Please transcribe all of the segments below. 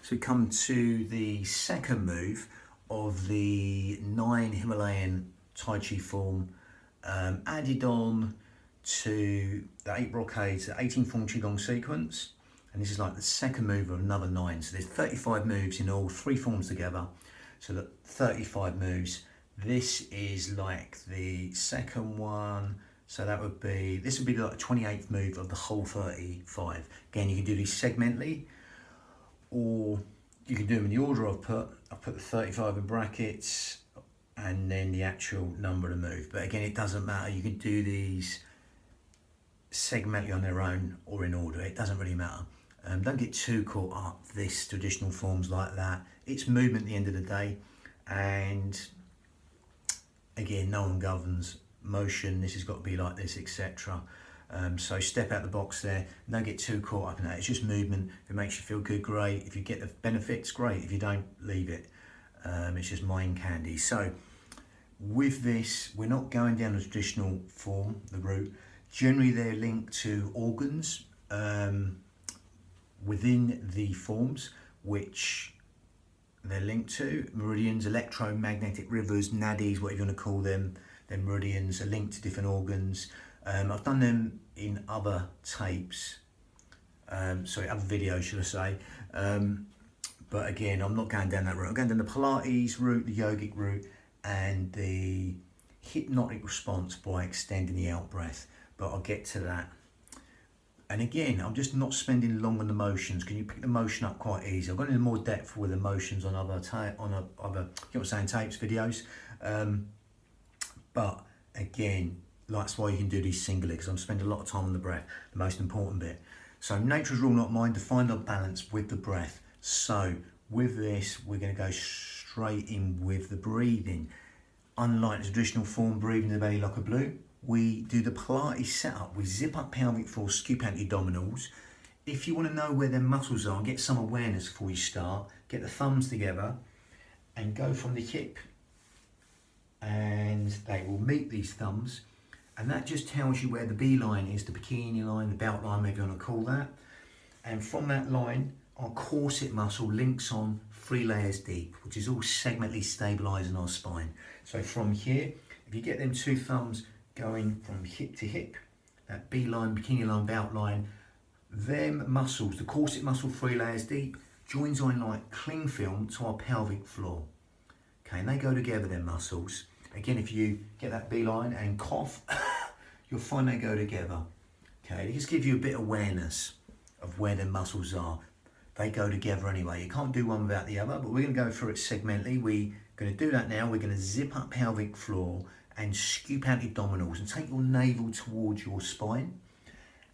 So we come to the second move of the 9 Himalayan Tai Chi form, added on to the 8 brocades, the 18 form qigong sequence. And this is like the second move of another 9. So there's 35 moves in all, 3 forms together. So look, 35 moves. This is like the second one. So that would be, this would be like the 28th move of the whole 35. Again, you can do these segmentally, or you can do them in the order I've put the 35 in brackets and then the actual number of the move. But again, it doesn't matter. You can do these segmentally on their own or in order. It doesn't really matter. Don't get too caught up this traditional forms like that. It's movement at the end of the day. And again, no one governs motion. This has got to be like this, etc. So step out the box there. Don't get too caught up in that. It's just movement. If it makes you feel good, great. If you get the benefits, great. If you don't, leave it. It's just mind candy. So with this, we're not going down the traditional form, the route. Generally, they're linked to organs within the forms, which they're linked to. Meridians, electromagnetic rivers, nadis, whatever you want to call them. Then meridians are linked to different organs. I've done them in other tapes, other videos, should I say. But again, I'm not going down that route. I'm going down the Pilates route, the yogic route, and the hypnotic response by extending the out breath. But I'll get to that. And again, I'm just not spending long on the motions. Can you pick the motion up quite easy? I've gone into more depth with the motions on other tapes, videos. But again, that's why you can do these singly, because I'm spending a lot of time on the breath, the most important bit. So nature's rule, not mine, to find our balance with the breath. So with this, we're going to go straight in with the breathing. Unlike the traditional form, breathing the belly like a balloon, we do the Pilates setup. We zip up pelvic floor, scoop out the abdominals. If you want to know where their muscles are and get some awareness before you start, get the thumbs together and go from the hip, and they will meet these thumbs. And that just tells you where the B line is, the bikini line, the belt line, maybe you want to call that. And from that line, our corset muscle links on 3 layers deep, which is all segmentally stabilizing our spine. So from here, if you get them 2 thumbs going from hip to hip, that B line, bikini line, belt line, them muscles, the corset muscle 3 layers deep, joins on like cling film to our pelvic floor. Okay, and they go together, them muscles. Again, if you get that B line and cough, you'll find they go together. Okay, just give you a bit of awareness of where the muscles are. They go together anyway. You can't do one without the other, but we're going to go through it segmentally. We're going to do that now. We're going to zip up pelvic floor and scoop out the abdominals and take your navel towards your spine.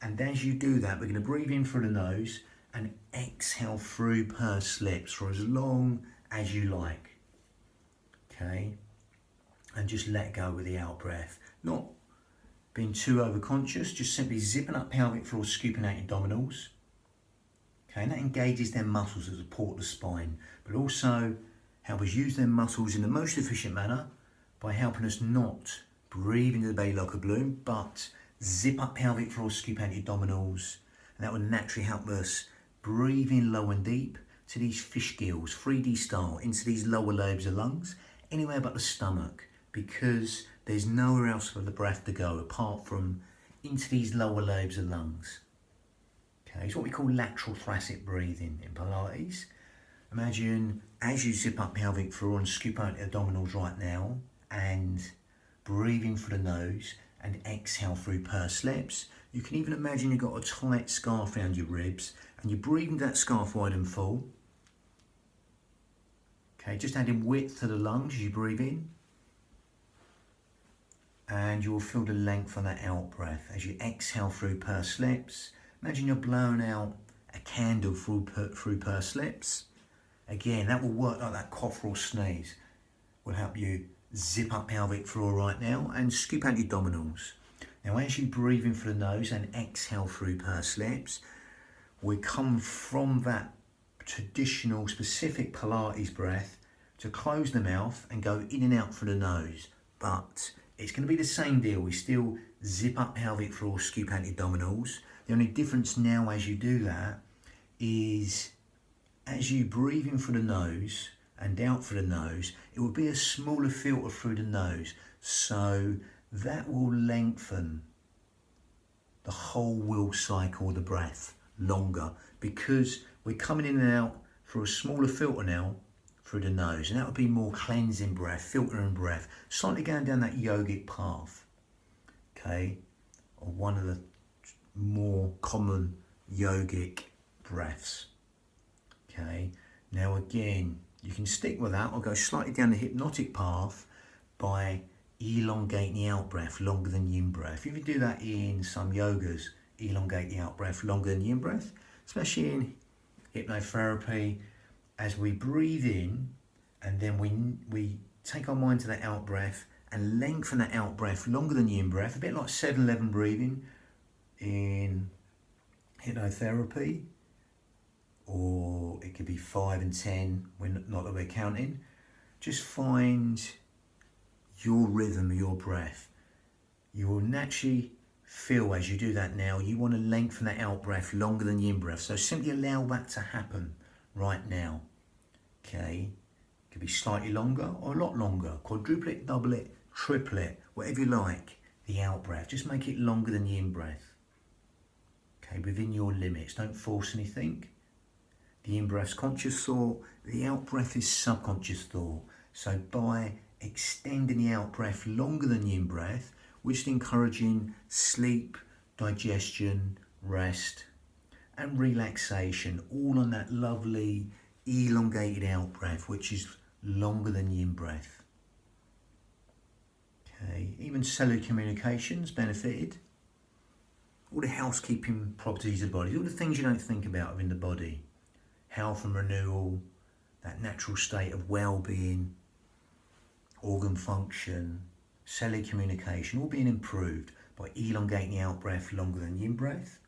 And as you do that, we're going to breathe in through the nose and exhale through pursed lips for as long as you like. Okay, and just let go with the out breath. Not being too overconscious, just simply zipping up pelvic floor, scooping out your abdominals. Okay, and that engages their muscles that support the spine, but also help us use their muscles in the most efficient manner by helping us not breathe into the belly like a balloon, but zip up pelvic floor, scoop out your abdominals, and that will naturally help us breathe in low and deep to these fish gills, 3D style, into these lower lobes of lungs, anywhere but the stomach, because there's nowhere else for the breath to go apart from into these lower lobes of lungs. Okay, it's what we call lateral thoracic breathing in Pilates. Imagine as you zip up pelvic floor and scoop out the abdominals right now, and breathing through the nose and exhale through pursed lips. You can even imagine you've got a tight scarf around your ribs and you breathe into that scarf wide and full. Okay, just adding width to the lungs as you breathe in. And you will feel the length on that out breath as you exhale through pursed lips. Imagine you're blowing out a candle through pursed lips. Again, that will work like that cough or sneeze. Will help you zip up pelvic floor right now and scoop out your abdominals. Now as you breathe in through the nose and exhale through pursed lips, we come from that traditional specific Pilates breath to close the mouth and go in and out through the nose. But it's going to be the same deal. We still zip up pelvic floor, scoop out your abdominals. The only difference now as you do that is as you breathe in through the nose and out through the nose, it will be a smaller filter through the nose. So that will lengthen the whole will cycle of the breath longer, because we're coming in and out through a smaller filter now through the nose, and that would be more cleansing breath, filtering breath, slightly going down that yogic path, okay, or one of the more common yogic breaths. Okay, now again, you can stick with that or go slightly down the hypnotic path by elongate the out breath longer than the in breath. If you do that in some yogas, elongate the out breath longer than the in breath, especially in hypnotherapy, as we breathe in and then we take our mind to that out breath and lengthen that out breath longer than the in breath, a bit like 7-11 breathing in hypnotherapy, or it could be 5 and 10 when not that we're counting. Just find your rhythm of your breath. You will naturally feel as you do that now, you want to lengthen that out breath longer than the in breath. So simply allow that to happen right now. Okay, it could be slightly longer or a lot longer. Quadruple it, double it, triple it, whatever you like. The out breath, just make it longer than the in breath. Okay, within your limits, don't force anything. The in breath's conscious thought, the out breath is subconscious thought. So by extending the out breath longer than the in breath, we're just encouraging sleep, digestion, rest, and relaxation, all on that lovely elongated out breath, which is longer than the in breath. Okay, even cellular communications benefited. All the housekeeping properties of the body, all the things you don't think about in the body. Health and renewal, that natural state of well-being, organ function, cellular communication, all being improved by elongating the out breath longer than the in breath.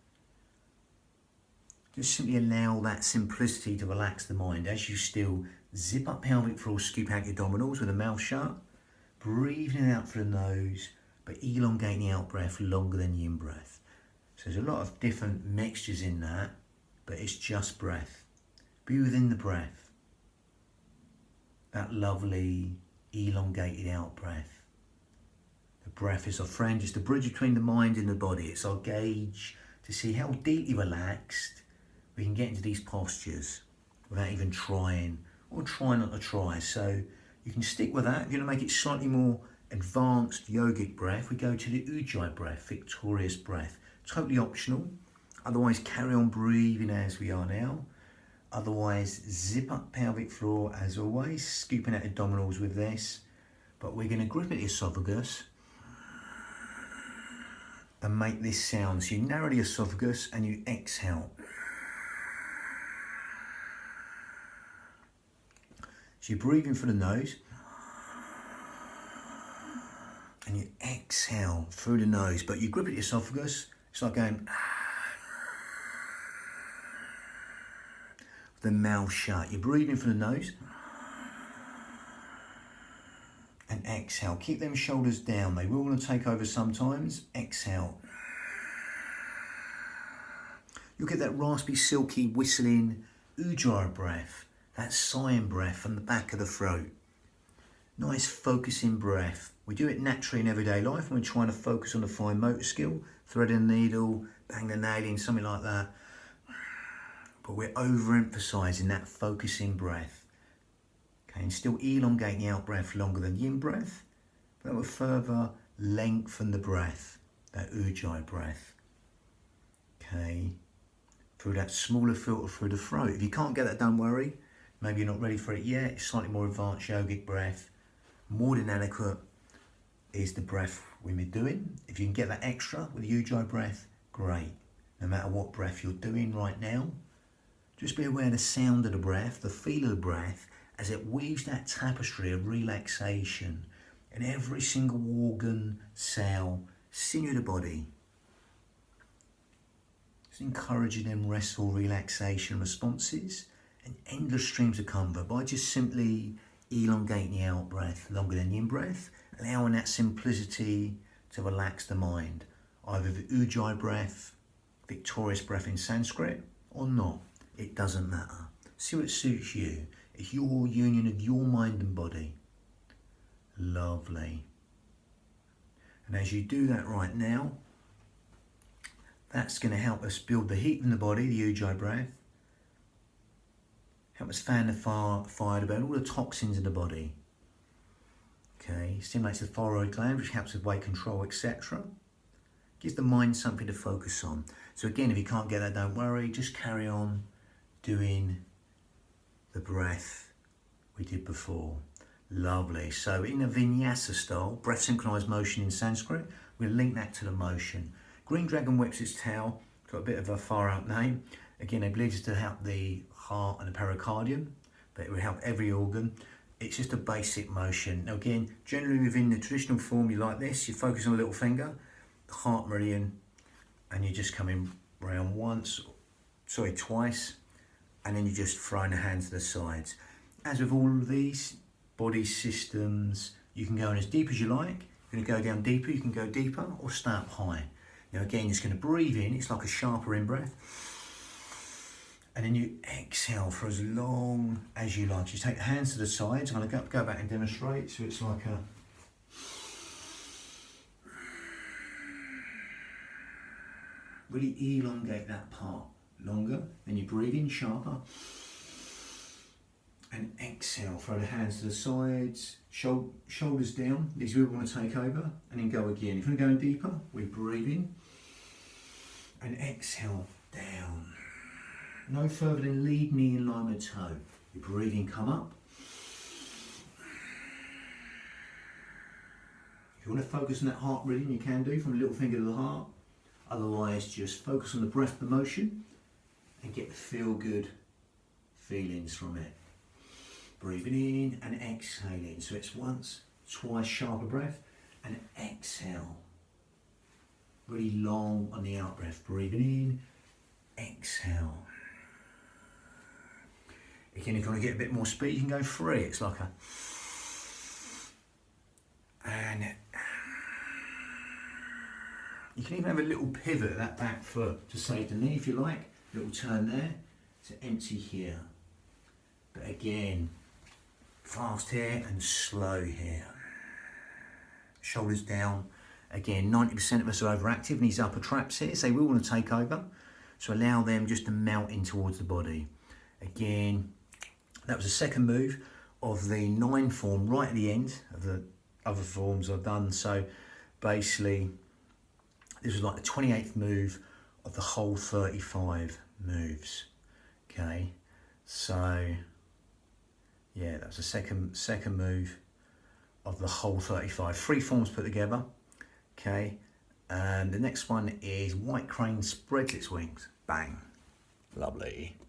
Just simply allow that simplicity to relax the mind as you still zip up pelvic floor, scoop out your abdominals with the mouth shut, breathing out through the nose, but elongating the out breath longer than the in breath. So there's a lot of different mixtures in that, but it's just breath. Be within the breath. That lovely elongated out breath. The breath is our friend, it's the bridge between the mind and the body. It's our gauge to see how deeply relaxed we can get into these postures without even trying, or try not to try. So you can stick with that. If you're going to make it slightly more advanced yogic breath, we go to the Ujjayi breath, victorious breath. Totally optional. Otherwise, carry on breathing as we are now. Otherwise, zip up pelvic floor as always, scooping out abdominals with this. But we're going to grip at the esophagus and make this sound. So you narrow the esophagus and you exhale. So you're breathing through the nose and you exhale through the nose, but you grip at the esophagus. It's like going with the mouth shut. You're breathing through the nose and exhale. Keep them shoulders down. They will want to take over sometimes. Exhale. You'll get that raspy, silky, whistling Ujjayi breath. That sighing breath from the back of the throat. Nice focusing breath. We do it naturally in everyday life when we're trying to focus on a fine motor skill, thread a needle, bang the nail in, something like that. But we're overemphasizing that focusing breath. Okay, and still elongating the out breath longer than the in breath. But that will further lengthen the breath, that Ujjayi breath. Okay, through that smaller filter through the throat. If you can't get that, don't worry. Maybe you're not ready for it yet. It's slightly more advanced yogic breath. More than adequate is the breath we've been doing. If you can get that extra with the Ujjayi breath, great. No matter what breath you're doing right now, just be aware of the sound of the breath, the feel of the breath, as it weaves that tapestry of relaxation in every single organ, cell, sinew of the body. Just encouraging them restful relaxation responses and endless streams of comfort by just simply elongating the out breath longer than the in breath, allowing that simplicity to relax the mind, either the Ujjayi breath, victorious breath in Sanskrit, or not. It doesn't matter. See what suits you. It's your union of your mind and body. Lovely. And as you do that right now, that's going to help us build the heat in the body, the Ujjayi breath. Help us fan the fire to burn all the toxins in the body. Okay, stimulates the thyroid gland, which helps with weight control, etc. Gives the mind something to focus on. So again, if you can't get that, don't worry. Just carry on doing the breath we did before. Lovely. So in a vinyasa style, breath synchronized motion in Sanskrit, we'll link that to the motion. Green dragon whips its tail, got a bit of a far out name. Again, they believe it's to help the heart and the pericardium, but it will help every organ. It's just a basic motion. Now again, generally within the traditional form, you like this, you focus on the little finger, the heart meridian, and you're just coming round twice, and then you're just throwing the hands to the sides. As with all of these body systems, you can go in as deep as you like. You're going to go down deeper, you can go deeper, or stay up high. Now again, you're just going to breathe in, it's like a sharper in-breath. And then you exhale for as long as you like. You take the hands to the sides. I'm going to go back and demonstrate. So it's like a... Really elongate that part longer. Then you breathe in sharper. And exhale, throw the hands to the sides, shoulders down. These we want to take over. And then go again. If we're going deeper, we breathe in. And exhale, down. No further than lead knee in line with toe. Your breathing come up. If you want to focus on that heart rhythm, you can do from the little finger to the heart. Otherwise, just focus on the breath, the motion, and get the feel-good feelings from it. Breathing in and exhaling. So it's once, twice sharper breath, and exhale. Really long on the out breath. Breathing in, exhale. Again, if you want to get a bit more speed, you can go 3. It's like a... And you can even have a little pivot of that back foot to save the knee if you like. Little turn there to empty here. But again, fast here and slow here. Shoulders down. Again, 90% of us are overactive in these upper traps here, so we want to take over. So allow them just to melt in towards the body. Again, that was the second move of the 9 form right at the end of the other forms I've done. So basically, this was like the 28th move of the whole 35 moves. Okay, so yeah, that was the second move of the whole 35. 3 forms put together. Okay, and the next one is white crane spreads its wings. Bang. Lovely.